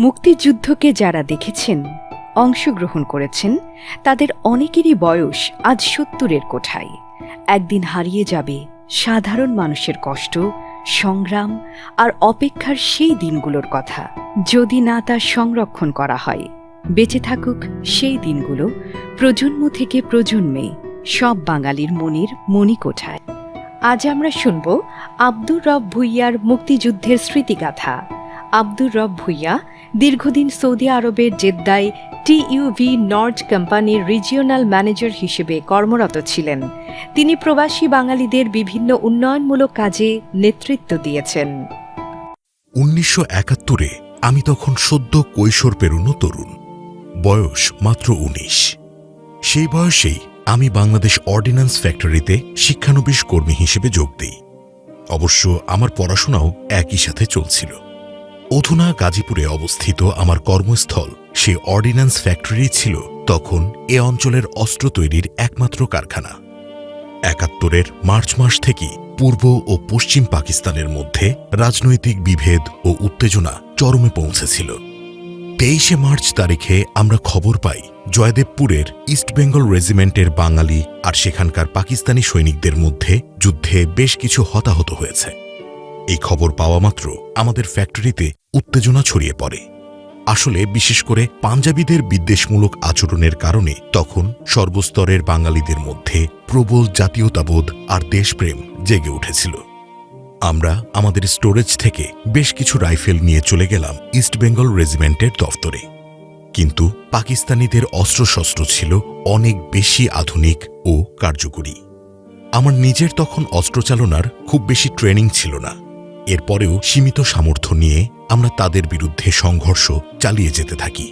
মুক্তিযুদ্ধকে যারা দেখেছেন, অংশগ্রহণ করেছেন, তাদের অনেকেরই বয়স আজ ৭০-এর কোঠায়। একদিন হারিয়ে যাবে সাধারণ মানুষের কষ্ট, সংগ্রাম আর অপেক্ষার সেই দিনগুলোর কথা, যদি না তা সংরক্ষণ করা হয়। বেঁচে থাকুক সেই দিনগুলো প্রজন্ম থেকে প্রজন্মে সব বাঙালির মনের মণিকোঠায়। আজ আমরা শুনব আব্দুর রব ভূঁইয়ার মুক্তিযুদ্ধের স্মৃতিগাথা। আব্দুর রব ভূঁইয়া দীর্ঘদিন সৌদি আরবের জেদ্দায় টিইউভি নর্ড কোম্পানির রিজিওনাল ম্যানেজার হিসেবে কর্মরত ছিলেন। তিনি প্রবাসী বাঙালিদের বিভিন্ন উন্নয়নমূলক কাজে নেতৃত্ব দিয়েছেন। ১৯৭১-এ আমি তখন সদ্য কৈশোর পেরোনো তরুণ, বয়স মাত্র ১৯। সেই বয়সেই আমি বাংলাদেশ অর্ডিন্যান্স ফ্যাক্টরিতে শিক্ষানবিশ কর্মী হিসেবে যোগ দিই। অবশ্য আমার পড়াশোনাও একই সাথে চলছিল। অধুনা গাজীপুরে অবস্থিত আমার কর্মস্থল সে অর্ডিন্যান্স ফ্যাক্টরি ছিল তখন এ অঞ্চলের অস্ত্র তৈরির একমাত্র কারখানা। ৭১-এর মার্চ মাস থেকেই পূর্ব ও পশ্চিম পাকিস্তানের মধ্যে রাজনৈতিক বিভেদ ও উত্তেজনা চরমে পৌঁছেছিল। ২৩শে মার্চ তারিখে আমরা খবর পাই জয়দেবপুরের ইস্টবেঙ্গল রেজিমেন্টের বাঙালি আর সেখানকার পাকিস্তানি সৈনিকদের মধ্যে যুদ্ধে বেশ কিছু হতাহত হয়েছে। এই খবর পাওয়া মাত্র আমাদের ফ্যাক্টরিতে উত্তেজনা ছড়িয়ে পড়ে। আসলে বিশেষ করে পাঞ্জাবিদের বিদ্বেষমূলক আচরণের কারণে তখন সর্বস্তরের বাঙালিদের মধ্যে প্রবল জাতীয়তাবোধ আর দেশপ্রেম জেগে উঠেছিল। আমরা আমাদের স্টোরেজ থেকে বেশ কিছু রাইফেল নিয়ে চলে গেলাম ইস্টবেঙ্গল রেজিমেন্টের দফতরে। কিন্তু পাকিস্তানিদের অস্ত্রশস্ত্র ছিল অনেক বেশি আধুনিক ও কার্যকরী। আমার নিজের তখন অস্ত্রচালনার খুব বেশি ট্রেনিং ছিল না। এরপরেও সীমিত সামর্থ্য নিয়ে আমরা তাদের বিরুদ্ধে সংঘর্ষ চালিয়ে যেতে থাকি।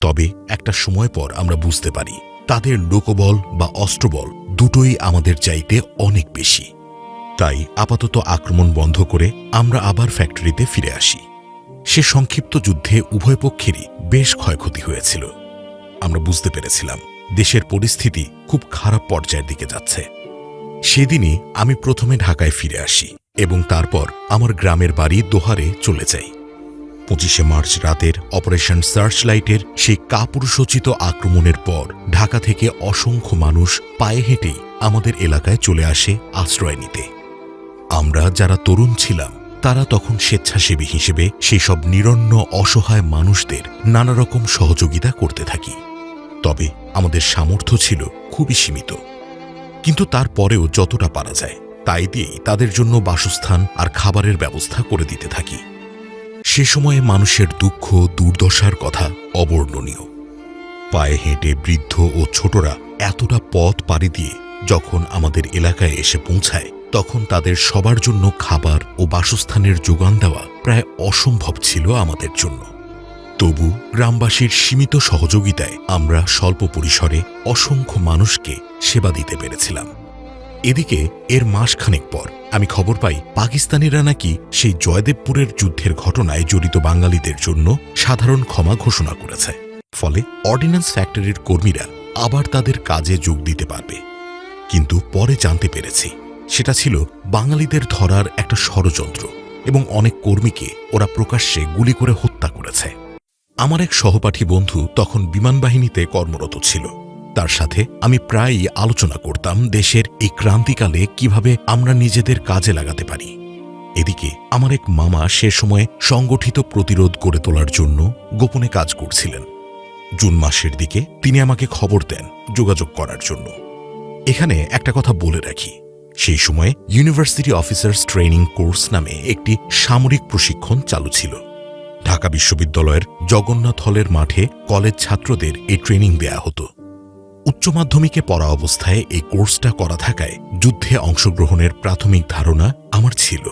তবে একটা সময় পর আমরা বুঝতে পারি তাদের লোকবল বা অস্ত্রবল দুটোই আমাদের চাইতে অনেক বেশি। তাই আপাতত আক্রমণ বন্ধ করে আমরা আবার ফ্যাক্টরিতে ফিরে আসি। সে সংক্ষিপ্ত যুদ্ধে উভয় পক্ষেরই বেশ ক্ষয়ক্ষতি হয়েছিল। আমরা বুঝতে পেরেছিলাম দেশের পরিস্থিতি খুব খারাপ পর্যায়ের দিকে যাচ্ছে। সেদিনই আমি প্রথমে ঢাকায় ফিরে আসি এবং তারপর আমার গ্রামের বাড়ি দোহারে চলে যাই। ২৫শে মার্চ রাতের অপারেশন সার্চলাইটের সেই কাপুরুষোচিত আক্রমণের পর ঢাকা থেকে অসংখ্য মানুষ পায়ে হেঁটেই আমাদের এলাকায় চলে আসে আশ্রয় নিতে। আমরা যারা তরুণ ছিলাম তারা তখন স্বেচ্ছাসেবী হিসেবে সেই সব নিরন্ন অসহায় মানুষদের নানা রকম সহযোগিতা করতে থাকি। তবে আমাদের সামর্থ্য ছিল খুবই সীমিত, কিন্তু তারপরেও যতটা পারা যায় তাই দিয়েই তাদের জন্য বাসস্থান আর খাবারের ব্যবস্থা করে দিতে থাকি। সে সময়ে মানুষের দুঃখ দুর্দশার কথা অবর্ণনীয়। পায়ে হেঁটে বৃদ্ধ ও ছোটরা এতটা পথ পাড়ি দিয়ে যখন আমাদের এলাকায় এসে পৌঁছায় তখন তাদের সবার জন্য খাবার ও বাসস্থানের যোগান দেওয়া প্রায় অসম্ভব ছিল আমাদের জন্য। তবু গ্রামবাসীর সীমিত সহযোগিতায় আমরা স্বল্প পরিসরে অসংখ্য মানুষকে সেবা দিতে পেরেছিলাম। এদিকে এর মাসখানেক পর আমি খবর পাই পাকিস্তানিরা নাকি সেই জয়দেবপুরের যুদ্ধের ঘটনায় জড়িত বাঙালিদের জন্য সাধারণ ক্ষমা ঘোষণা করেছে। ফলে অর্ডিন্যান্স ফ্যাক্টরির কর্মীরা আবার তাদের কাজে যোগ দিতে পারবে। কিন্তু পরে জানতে পেরেছি সেটা ছিল বাঙালিদের ধরার একটা ষড়যন্ত্র এবং অনেক কর্মীকে ওরা প্রকাশ্যে গুলি করে হত্যা করেছে। আমার এক সহপাঠী বন্ধু তখন বিমান বাহিনীতে কর্মরত ছিল। তার সাথে আমি প্রায়ই আলোচনা করতাম দেশের এই ক্রান্তিকালে কিভাবে আমরা নিজেদের কাজে লাগাতে পারি। এদিকে আমার এক মামা সে সময় সংগঠিত প্রতিরোধ গড়ে তোলার জন্য গোপনে কাজ করছিলেন। জুন মাসের দিকে তিনি আমাকে খবর দেন যোগাযোগ করার জন্য। এখানে একটা কথা বলে রাখি, সেই সময়ে ইউনিভার্সিটি অফিসার্স ট্রেনিং কোর্স নামে একটি সামরিক প্রশিক্ষণ চালু ছিল। ঢাকা বিশ্ববিদ্যালয়ের জগন্নাথ হলের মাঠে কলেজ ছাত্রদের এই ট্রেনিং দেয়া হতো। উচ্চ মাধ্যমিকে পড়া অবস্থায় এই কোর্সটা করা থাকায় যুদ্ধে অংশগ্রহণের প্রাথমিক ধারণা আমার ছিল।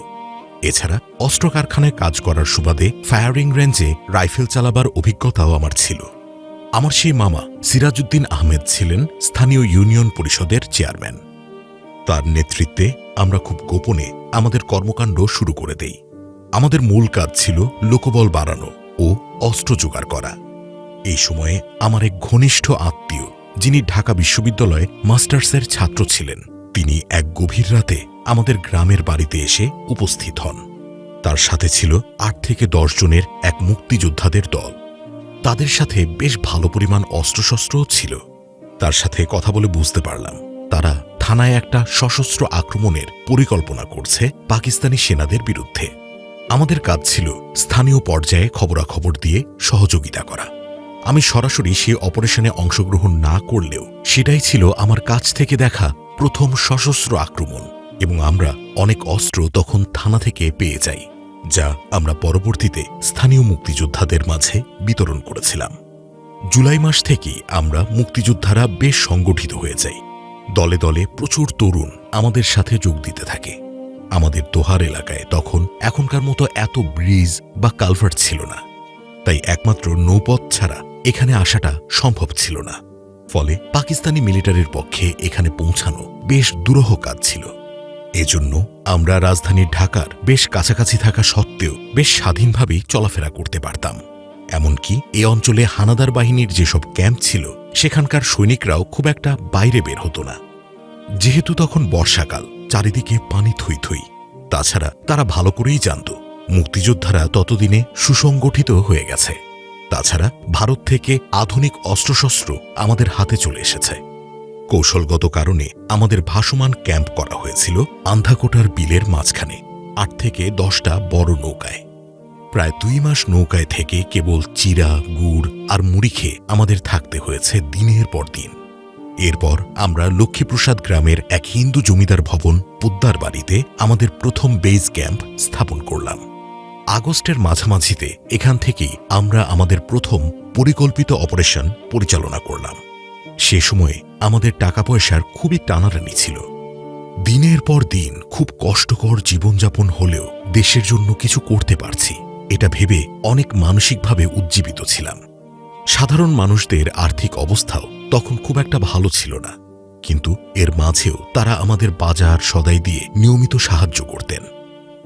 এছাড়া অস্ত্র কারখানায় কাজ করার সুবাদে ফায়ারিং রেঞ্জে রাইফেল চালাবার অভিজ্ঞতাও আমার ছিল। আমার সেই মামা সিরাজউদ্দিন আহমেদ ছিলেন স্থানীয় ইউনিয়ন পরিষদের চেয়ারম্যান। তার নেতৃত্বে আমরা খুব গোপনে আমাদের কর্মকাণ্ড শুরু করে দেই। আমাদের মূল কাজ ছিল লোকবল বাড়ানো ও অস্ত্র জোগাড় করা। এই সময়ে আমার এক ঘনিষ্ঠ আত্মীয়, যিনি ঢাকা বিশ্ববিদ্যালয়ে মাস্টার্সের ছাত্র ছিলেন, তিনি এক গভীর রাতে আমাদের গ্রামের বাড়িতে এসে উপস্থিত হন। তার সাথে ছিল ৮ থেকে ১০ জনের এক মুক্তিযোদ্ধাদের দল। তাদের সাথে বেশ ভালো পরিমাণ অস্ত্রশস্ত্রও ছিল। তার সাথে কথা বলে বুঝতে পারলাম তারা থানায় একটা সশস্ত্র আক্রমণের পরিকল্পনা করছে পাকিস্তানি সেনাদের বিরুদ্ধে। আমাদের কাজ ছিল স্থানীয় পর্যায়ে খবরাখবর দিয়ে সহযোগিতা করা। আমি সরাসরি সে অপারেশনে অংশগ্রহণ না করলেও সেটাই ছিল আমার কাছ থেকে দেখা প্রথম সশস্ত্র আক্রমণ, এবং আমরা অনেক অস্ত্র তখন থানা থেকে পেয়ে যাই, যা আমরা পরবর্তীতে স্থানীয় মুক্তিযোদ্ধাদের মাঝে বিতরণ করেছিলাম। জুলাই মাস থেকেই আমরা মুক্তিযোদ্ধারা বেশ সংগঠিত হয়ে যাই। দলে দলে প্রচুর তরুণ আমাদের সাথে যোগ দিতে থাকে। আমাদের দোহার এলাকায় তখন এখনকার মতো এত ব্রিজ বা কালভার্ট ছিল না, তাই একমাত্র নৌপথ ছাড়া এখানে আসাটা সম্ভব ছিল না। ফলে পাকিস্তানি মিলিটারির পক্ষে এখানে পৌঁছানো বেশ দুরূহ কাজ ছিল। এজন্য আমরা রাজধানী ঢাকার বেশ কাছাকাছি থাকা সত্ত্বেও বেশ স্বাধীনভাবেই চলাফেরা করতে পারতাম। এমনকি এ অঞ্চলে হানাদার বাহিনীর যেসব ক্যাম্প ছিল সেখানকার সৈনিকরাও খুব একটা বাইরে বের হতো না। যেহেতু তখন বর্ষাকাল, চারিদিকে পানি থই থই। তাছাড়া তারা ভালো করেই জানত মুক্তিযোদ্ধারা ততদিনে সুসংগঠিত হয়ে গেছে। তাছাড়া ভারত থেকে আধুনিক অস্ত্রশস্ত্র আমাদের হাতে চলে এসেছে। কৌশলগত কারণে আমাদের ভাসমান ক্যাম্প করা হয়েছিল আন্ধাকোটার বিলের মাঝখানে ৮ থেকে ১০টা বড় নৌকায়। প্রায় ২ মাস নৌকায় থেকে কেবল চিরা, গুড় আর মুড়ি খেয়ে আমাদের থাকতে হয়েছে দিনের পর দিন। এরপর আমরা লক্ষ্মীপ্রসাদ গ্রামের এক হিন্দু জমিদার ভবন পোদ্দার বাড়িতে আমাদের প্রথম বেজ ক্যাম্প স্থাপন করলাম। আগস্টের মাঝামাঝিতে এখান থেকেই আমরা আমাদের প্রথম পরিকল্পিত অপারেশন পরিচালনা করলাম। সে সময়ে আমাদের টাকা পয়সার খুবই টানাটানি ছিল। দিনের পর দিন খুব কষ্টকর জীবনযাপন হলেও দেশের জন্য কিছু করতে পারছি এটা ভেবে অনেক মানসিকভাবে উজ্জীবিত ছিলাম। সাধারণ মানুষদের আর্থিক অবস্থাও তখন খুব একটা ভালো ছিল না, কিন্তু এর মাঝেও তারা আমাদের বাজার সদাই দিয়ে নিয়মিত সাহায্য করতেন।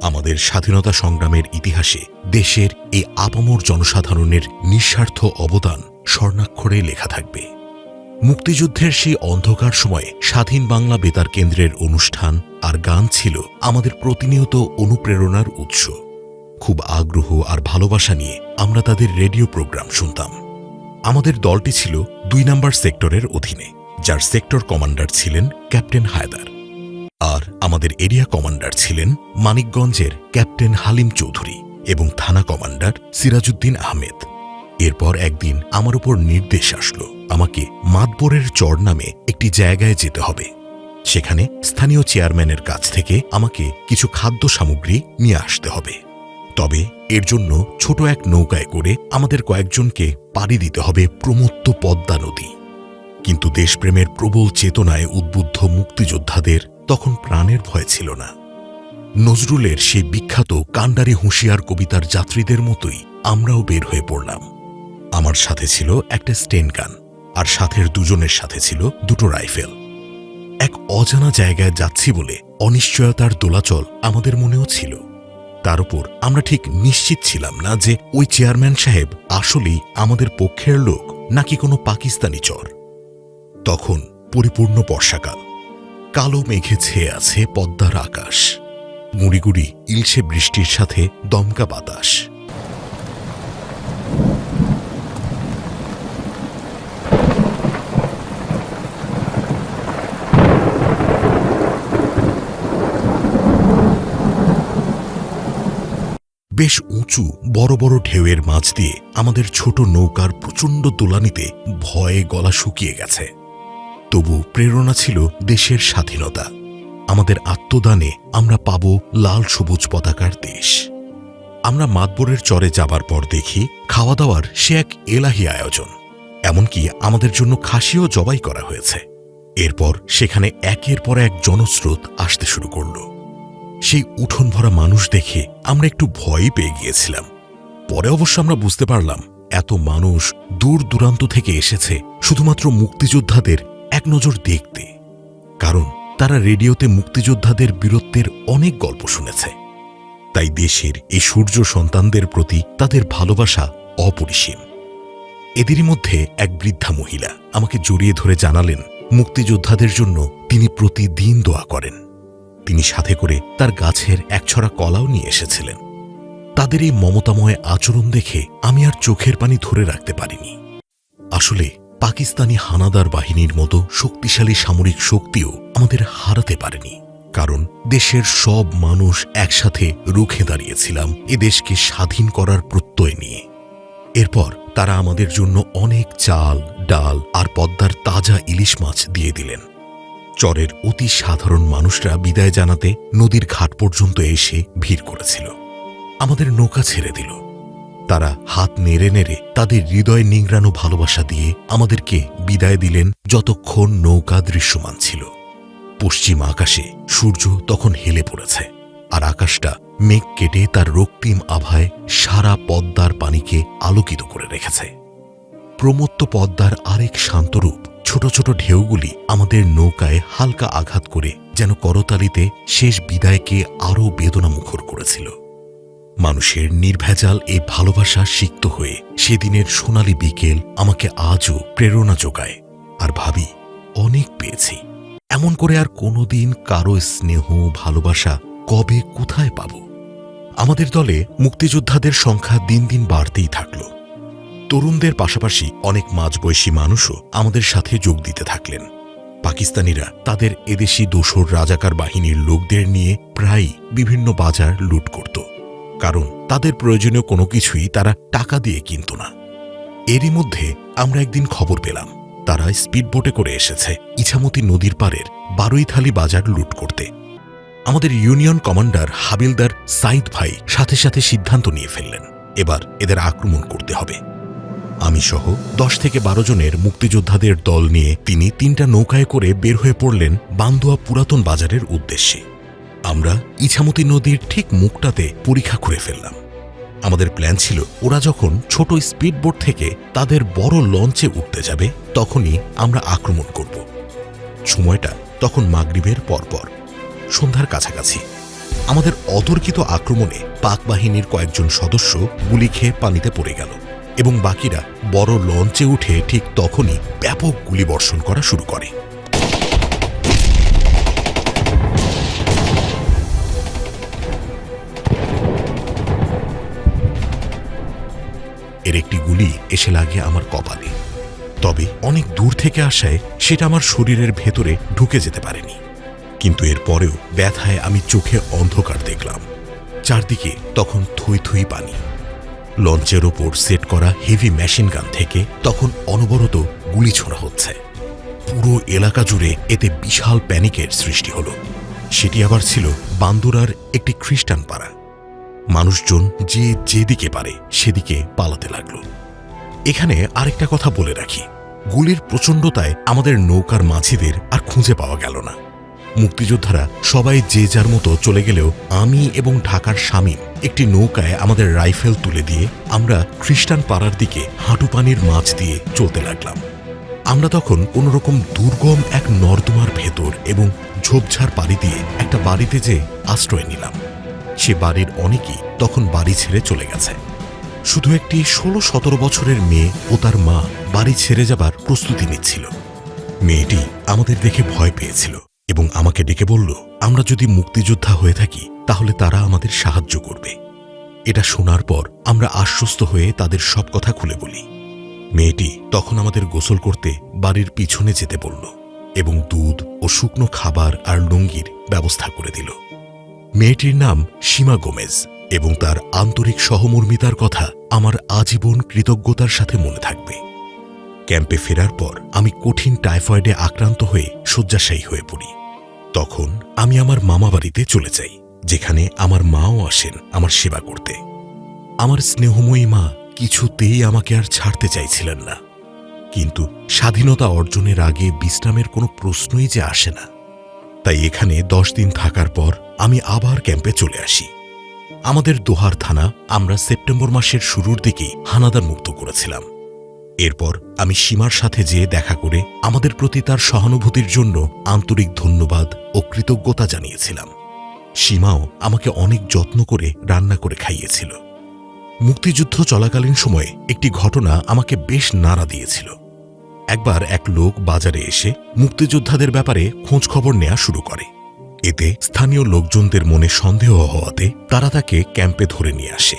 আমাদের স্বাধীনতা সংগ্রামের ইতিহাসে দেশের এই আপামর জনসাধারণের নিঃস্বার্থ অবদান স্বর্ণাক্ষরে লেখা থাকবে। মুক্তিযুদ্ধের সেই অন্ধকার সময়ে স্বাধীন বাংলা বেতার কেন্দ্রের অনুষ্ঠান আর গান ছিল আমাদের প্রতিনিয়ত অনুপ্রেরণার উৎস। খুব আগ্রহ আর ভালোবাসা নিয়ে আমরা তাদের রেডিও প্রোগ্রাম শুনতাম। আমাদের দলটি ছিল ২ নম্বর সেক্টরের অধীনে, যার সেক্টর কমান্ডার ছিলেন ক্যাপ্টেন হায়দার, আর আমাদের এরিয়া কমান্ডার ছিলেন মানিকগঞ্জের ক্যাপ্টেন হালিম চৌধুরী এবং থানা কমান্ডার সিরাজউদ্দিন আহমেদ। এরপর একদিন আমার উপর নির্দেশ আসলো আমাকে মাতবরের চর নামে একটি জায়গায় যেতে হবে। সেখানে স্থানীয় চেয়ারম্যানের কাছ থেকে আমাকে কিছু খাদ্য সামগ্রী নিয়ে আসতে হবে। তবে এর জন্য ছোট এক নৌকায় করে আমাদের কয়েকজনকে পাড়ি দিতে হবে প্রমত্ত পদ্মা নদী। কিন্তু দেশপ্রেমের প্রবল চেতনায় উদ্বুদ্ধ মুক্তিযোদ্ধাদের তখন প্রাণের ভয় ছিল না। নজরুলের সেই বিখ্যাত কান্ডারি হুঁশিয়ার কবিতার যাত্রীদের মতোই আমরাও বের হয়ে পড়লাম। আমার সাথে ছিল একটা স্টেন গান, আর সাথের দুজনের সাথে ছিল 2টো রাইফেল। এক অজানা জায়গায় যাচ্ছি বলে অনিশ্চয়তার দোলাচল আমাদের মনেও ছিল। তার উপর আমরা ঠিক নিশ্চিত ছিলাম না যে ওই চেয়ারম্যান সাহেব আসলেই আমাদের পক্ষের লোক নাকি কোনো পাকিস্তানি চর। তখন পরিপূর্ণ বর্ষাকাল, কালো মেঘে ছেয়ে আছে পদ্মার আকাশ, গুঁড়িগুড়ি ইলশে বৃষ্টির সাথে দমকা বাতাস। বেশ উঁচু বড় বড় ঢেউয়ের মাঝ দিয়ে আমাদের ছোট নৌকার প্রচণ্ড দোলানিতে ভয়ে গলা শুকিয়ে গেছে। তবু প্রেরণা ছিল দেশের স্বাধীনতা। আমাদের আত্মদানে আমরা পাব লাল সবুজ পতাকার দেশ। আমরা মাতবরের চরে যাবার পর দেখি খাওয়া দাওয়ার সে এক এলাহি আয়োজন, এমনকি আমাদের জন্য খাসিও জবাই করা হয়েছে। এরপর সেখানে একের পর এক জনস্রোত আসতে শুরু করল। সেই উঠোন ভরা মানুষ দেখে আমরা একটু ভয়ই পেয়ে গিয়েছিলাম। পরে অবশ্য আমরা বুঝতে পারলাম এত মানুষ দূর দূরান্ত থেকে এসেছে শুধুমাত্র মুক্তিযোদ্ধাদের এক নজর দেখতে, কারণ তারা রেডিওতে মুক্তিযোদ্ধাদের বীরত্বের অনেক গল্প শুনেছে। তাই দেশের এই সূর্য সন্তানদের প্রতি তাদের ভালোবাসা অপরিসীম। এদেরই মধ্যে এক বৃদ্ধা মহিলা আমাকে জড়িয়ে ধরে জানালেন মুক্তিযোদ্ধাদের জন্য তিনি প্রতিদিন দোয়া করেন। তিনি সাথে করে তার গাছের একছড়া কলাও নিয়ে এসেছিলেন। তাদের এই মমতাময় আচরণ দেখে আমি আর চোখের পানি ধরে রাখতে পারিনি। আসলে পাকিস্তানি হানাদার বাহিনীর মতো শক্তিশালী সামরিক শক্তিও আমাদের হারাতে পারেনি, কারণ দেশের সব মানুষ একসাথে রুখে দাঁড়িয়েছিলাম এ দেশকে স্বাধীন করার প্রত্যয় নিয়ে। এরপর তারা আমাদের জন্য অনেক চাল, ডাল আর পদ্মার তাজা ইলিশ মাছ দিয়ে দিলেন। চরের অতি সাধারণ মানুষরা বিদায় জানাতে নদীর ঘাট পর্যন্ত এসে ভিড় করেছিল। আমাদের নৌকা ছেড়ে দিল। তারা হাত নেড়ে নেড়ে তাদের হৃদয় নিংড়ানো ভালোবাসা দিয়ে আমাদেরকে বিদায় দিলেন যতক্ষণ নৌকা দৃশ্যমান ছিল। পশ্চিম আকাশে সূর্য তখন হেলে পড়েছে, আর আকাশটা মেঘ কেটে তার রক্তিম আভায় সারা পদ্মার পানিকে আলোকিত করে রেখেছে। প্রমত্ত পদ্মার আরেক শান্তরূপ ছোট ছোট ঢেউগুলি আমাদের নৌকায় হালকা আঘাত করে যেন করতালিতে শেষ বিদায়কে আরও বেদনামুখর করেছিল। মানুষের নির্ভেজাল এই ভালোবাসা সিক্ত হয়ে সেদিনের সোনালি বিকেল আমাকে আজও প্রেরণা যোগায়। আর ভাবি, অনেক পেয়েছি, এমন করে আর কোনোদিন কারো স্নেহ ভালোবাসা কবে কোথায় পাব? আমাদের দলে মুক্তিযোদ্ধাদের সংখ্যা দিন দিন বাড়তেই থাকল। তরুণদের পাশাপাশি অনেক মাঝবয়সী মানুষও আমাদের সাথে যোগ দিতে থাকলেন। পাকিস্তানিরা তাদের এদেশি দোসর রাজাকার বাহিনীর লোকদের নিয়ে প্রায়ই বিভিন্ন বাজার লুট করত, কারণ তাদের প্রয়োজনীয় কোনো কিছুই তারা টাকা দিয়ে কিনত না। এরই মধ্যে আমরা একদিন খবর পেলাম তারা স্পিডবোটে করে এসেছে ইছামতি নদীর পাড়ের বারুইথালি বাজার লুট করতে। আমাদের ইউনিয়ন কমান্ডার হাবিলদার সাইদ ভাই সাথে সাথে সিদ্ধান্ত নিয়ে ফেললেন এবার এদের আক্রমণ করতে হবে। আমি সহ 10 থেকে 12 জনের মুক্তিযোদ্ধাদের দল নিয়ে তিনি 3টা নৌকায় করে বের হয়ে পড়লেন বান্দুয়া পুরাতন বাজারের উদ্দেশ্যে। আমরা ইছামতি নদীর ঠিক মুখটাতে পরীক্ষা করে ফেললাম। আমাদের প্ল্যান ছিল ওরা যখন ছোট স্পিডবোট থেকে তাদের বড় লঞ্চে উঠতে যাবে তখনই আমরা আক্রমণ করব। সময়টা তখন মাগরিবের পরপর, সন্ধ্যার কাছাকাছি। আমাদের অতর্কিত আক্রমণে পাক বাহিনীর কয়েকজন সদস্য গুলি খেয়ে পানিতে পড়ে গেল এবং বাকিরা বড় লঞ্চে উঠে ঠিক তখনই ব্যাপক গুলিবর্ষণ করা শুরু করে। এর একটি গুলি এসে লাগে আমার কপালে, তবে অনেক দূর থেকে আসায় সেটা আমার শরীরের ভেতরে ঢুকে যেতে পারেনি। কিন্তু এর পরেও ব্যথায় আমি চোখে অন্ধকার দেখলাম। চারদিকে তখন থই থই পানি। লঞ্চের ওপর সেট করা হেভি মেশিন গান থেকে তখন অনবরত গুলি ছোড়া হচ্ছে। পুরো এলাকা জুড়ে এতে বিশাল প্যানিকের সৃষ্টি হল। সেটি আবার ছিল বান্দুরার একটি খ্রিস্টান পাড়া। মানুষজন যে যেদিকে পারে সেদিকে পালাতে লাগল। এখানে আরেকটা কথা বলে রাখি, গুলির প্রচণ্ডতায় আমাদের নৌকার মাঝিদের আর খুঁজে পাওয়া গেল না। মুক্তিযোদ্ধারা সবাই যে যার মতো চলে গেলেও আমি এবং ঢাকার শামীম একটি নৌকায় আমাদের রাইফেল তুলে দিয়ে আমরা খ্রিস্টান পাড়ার দিকে হাঁটু পানির মাছ দিয়ে চলতে লাগলাম। আমরা তখন কোনোরকম দুর্গম এক নর্দমার ভেতর এবং ঝোপঝাড় পাড়ি দিয়ে একটা বাড়িতে যে আশ্রয় নিলাম। সে বাড়ির অনেকেই তখন বাড়ি ছেড়ে চলে গেছে। শুধু একটি 16-17 বছরের মেয়ে ও তার মা বাড়ি ছেড়ে যাবার প্রস্তুতি নিচ্ছিল। মেয়েটি আমাদের দেখে ভয় পেয়েছিল এবং আমাকে ডেকে বলল, আমরা যদি মুক্তিযোদ্ধা হয়ে থাকি তাহলে তারা আমাদের সাহায্য করবে। এটা শোনার পর আমরা আশ্বস্ত হয়ে তাদের সব কথা খুলে বলি। মেয়েটি তখন আমাদের গোসল করতে বাড়ির পিছনে যেতে বলল এবং দুধ ও শুকনো খাবার আর লুঙ্গির ব্যবস্থা করে দিল। মেয়েটির নাম সীমা গোমেজ এবং তার আন্তরিক সহমর্মিতার কথা আমার আজীবন কৃতজ্ঞতার সাথে মনে থাকবে। ক্যাম্পে ফেরার পর আমি কঠিন টাইফয়েডে আক্রান্ত হয়ে শয্যাশায়ী হয়ে পড়ি। তখন আমি আমার মামা বাড়িতে চলে যাই, যেখানে আমার মাও আসেন আমার সেবা করতে। আমার স্নেহময়ী মা কিছুতেই আমাকে আর ছাড়তে চাইছিলেন না, কিন্তু স্বাধীনতা অর্জনের আগে বিশ্রামের কোনো প্রশ্নই যে আসে না। তাই এখানে 10 দিন থাকার পর আমি আবার ক্যাম্পে চলে আসি। আমাদের দোহার থানা আমরা সেপ্টেম্বর মাসের শুরুর দিকেই হানাদার মুক্ত করেছিলাম। এরপর আমি সীমার সাথে যেয়ে দেখা করে আমাদের প্রতি তার সহানুভূতির জন্য আন্তরিক ধন্যবাদ ও কৃতজ্ঞতা জানিয়েছিলাম। সীমাও আমাকে অনেক যত্ন করে রান্না করে খাইয়েছিল। মুক্তিযুদ্ধ চলাকালীন সময়ে একটি ঘটনা আমাকে বেশ নাড়া দিয়েছিল। একবার এক লোক বাজারে এসে মুক্তিযোদ্ধাদের ব্যাপারে খোঁজখবর নেওয়া শুরু করে। এতে স্থানীয় লোকজনদের মনে সন্দেহ হওয়াতে তারা তাকে ক্যাম্পে ধরে নিয়ে আসে।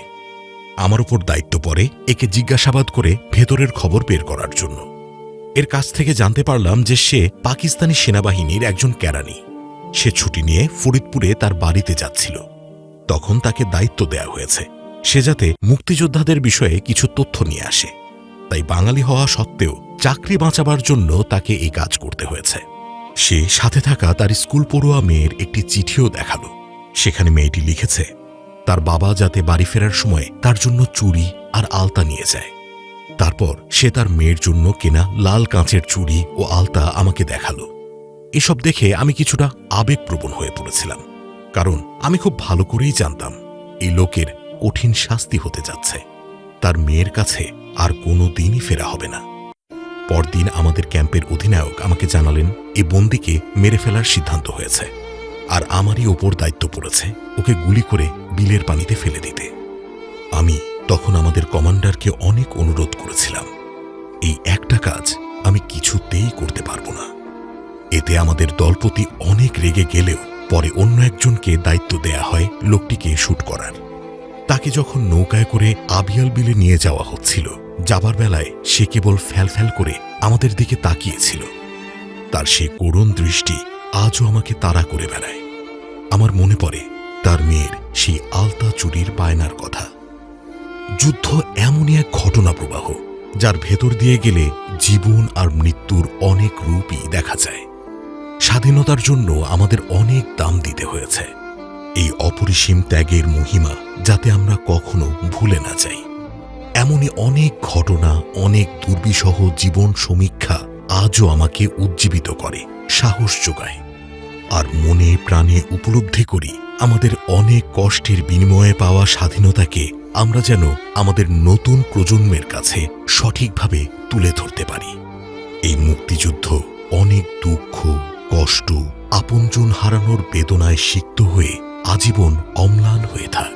আমার উপর দায়িত্ব পড়ে একে জিজ্ঞাসাবাদ করে ভেতরের খবর বের করার জন্য। এর কাছ থেকে জানতে পারলাম যে সে পাকিস্তানি সেনাবাহিনীর একজন কেরানি। সে ছুটি নিয়ে ফরিদপুরে তার বাড়িতে যাচ্ছিল। তখন তাকে দায়িত্ব দেয়া হয়েছে সে যাতে মুক্তিযোদ্ধাদের বিষয়ে কিছু তথ্য নিয়ে আসে। তাই বাঙালি হওয়া সত্ত্বেও চাকরি বাঁচাবার জন্য তাকে এই কাজ করতে হয়েছে। সে সাথে থাকা তার স্কুল পড়ুয়া মেয়ের একটি চিঠিও দেখালো। সেখানে মেয়েটি লিখেছে তার বাবা যাতে বাড়ি ফেরার সময় তার জন্য চুড়ি আর আলতা নিয়ে যায়। তারপর সে তার মেয়ের জন্য কেনা লাল কাঁচের চুড়ি ও আলতা আমাকে দেখালো। এসব দেখে আমি কিছুটা আবেগপ্রবণ হয়ে পড়েছিলাম, কারণ আমি খুব ভালো করেই জানতাম এই লোকের কঠিন শাস্তি হতে যাচ্ছে। তার মেয়ের কাছে আর কোনো দিনই ফেরা হবে না। পরদিন আমাদের ক্যাম্পের অধিনায়ক আমাকে জানালেন এই বন্দীকে মেরে ফেলার সিদ্ধান্ত হয়েছে, আর আমারই ওপর দায়িত্ব পড়েছে ওকে গুলি করে বিলের পানিতে ফেলে দিতে। আমি তখন আমাদের কমান্ডারকে অনেক অনুরোধ করেছিলাম, এই একটা কাজ আমি কিছুতেই করতে পারব না। এতে আমাদের দলপতি অনেক রেগে গেলেও পরে অন্য একজনকে দায়িত্ব দেয়া হয় লোকটিকে শুট করার। তাকে যখন নৌকায় করে আবিয়াল বিলে নিয়ে যাওয়া হচ্ছিল, যাবার বেলায় সে কেবল ফ্যাল করে আমাদের দিকে তাকিয়েছিল। তার সে করুণ দৃষ্টি আজও আমাকে তাড়া করে বেড়ায়। আমার মনে পড়ে তার মেয়ের সেই আলতা চুরির বায়নার কথা। যুদ্ধ এমনই এক ঘটনা প্রবাহ যার ভেতর দিয়ে গেলে জীবন আর মৃত্যুর অনেক রূপই দেখা যায়। স্বাধীনতার জন্য আমাদের অনেক দাম দিতে হয়েছে। এই অপরিসীম ত্যাগের মহিমা যাতে আমরা কখনো ভুলে না যাই। এমনই অনেক ঘটনা, অনেক দুর্বিষহ জীবন সমীক্ষা আজও আমাকে উজ্জীবিত করে, সাহস যোগায়। আর মনে প্রাণে উপলব্ধি করি আমাদের অনেক কষ্টের বিনিময়ে পাওয়া স্বাধীনতাকে আমরা যেন আমাদের নতুন প্রজন্মের কাছে সঠিকভাবে তুলে ধরতে পারি। এই মুক্তিযুদ্ধ অনেক দুঃখ, কষ্ট, আপনজন হারানোর বেদনায় সিক্ত হয়ে আজীবন অম্লান হয়ে থাক।